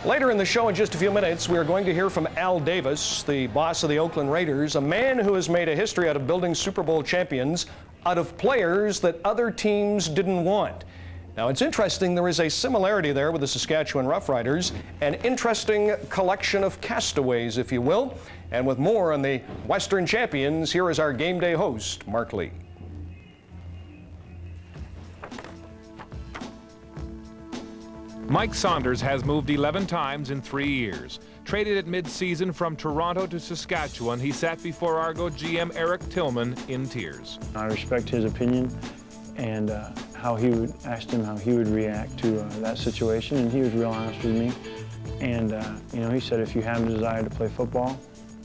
Later in the show, in just a few minutes, we are going to hear from Al Davis, the boss of the Oakland Raiders, a man who has made a history out of building Super Bowl champions out of players that other teams didn't want. Now, it's interesting, there is a similarity there with the Saskatchewan Roughriders, an interesting collection of castaways, if you will. And with more on the Western champions, here is our game day host, Mark Lee. Mike Saunders has moved 11 times in 3 years. Traded at mid-season from Toronto to Saskatchewan, he sat before Argo GM Eric Tillman in tears. I respect his opinion and asked him how he would react to that situation, and he was real honest with me. And he said, if you have a desire to play football,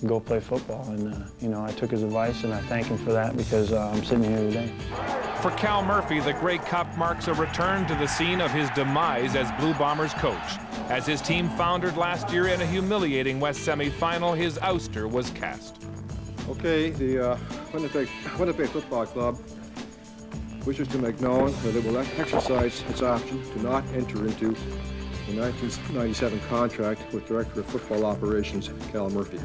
go play football. And I took his advice, and I thank him for that because I'm sitting here today. For Cal Murphy, the Grey Cup marks a return to the scene of his demise as Blue Bombers coach. As his team foundered last year in a humiliating West semi-final, his ouster was cast. Okay, the Winnipeg Football Club wishes to make known that it will exercise its option to not enter into the 1997 contract with Director of Football Operations, Cal Murphy.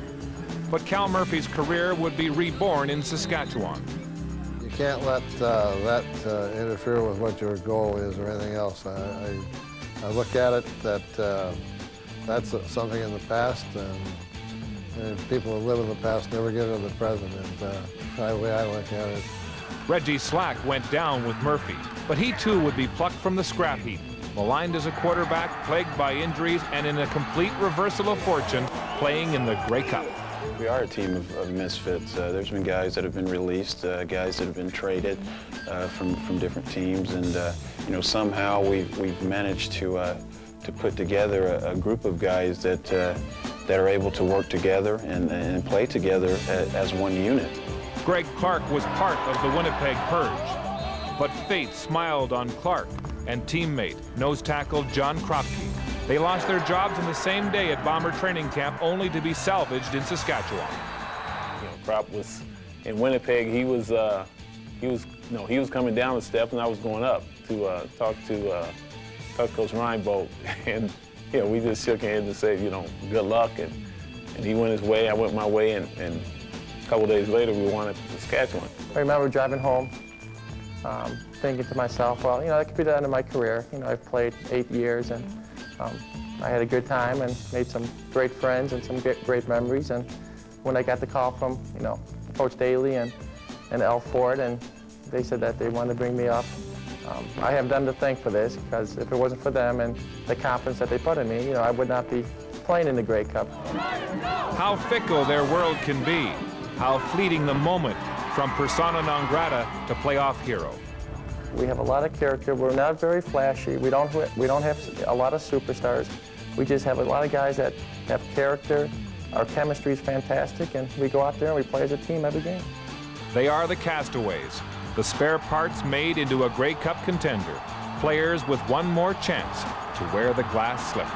But Cal Murphy's career would be reborn in Saskatchewan. You can't let that interfere with what your goal is or anything else. I look at it that that's something in the past, and people who live in the past never get into the present. And the way I look at it. Reggie Slack went down with Murphy, but he too would be plucked from the scrap heap. Maligned as a quarterback, plagued by injuries, and in a complete reversal of fortune, playing in the Grey Cup. We are a team of misfits. There's been guys that have been released, guys that have been traded from different teams, and somehow we've managed to put together a group of guys that are able to work together and play together as one unit. Greg Clark was part of the Winnipeg Purge, but fate smiled on Clark and teammate, nose tackle John Kropke. They lost their jobs on the same day at Bomber training camp, only to be salvaged in Saskatchewan. Krop was in Winnipeg. He was coming down the step, and I was going up to talk to Coach Reinbold, and we just shook hands and said, good luck, and he went his way, I went my way, and a couple days later we won at Saskatchewan. I remember driving home, thinking to myself, well, that could be the end of my career. I've played 8 years, and I had a good time and made some great friends and some great memories. And when I got the call from, Coach Daly and Al Ford, and they said that they wanted to bring me up, I have them to thank for this, because if it wasn't for them and the confidence that they put in me, I would not be playing in the Grey Cup. How fickle their world can be. How fleeting the moment from persona non grata to playoff hero. We have a lot of character. We're not very flashy. We don't have a lot of superstars. We just have a lot of guys that have character. Our chemistry is fantastic, and we go out there and we play as a team every game. They are the castaways, the spare parts made into a Grey Cup contender, players with one more chance to wear the glass slipper.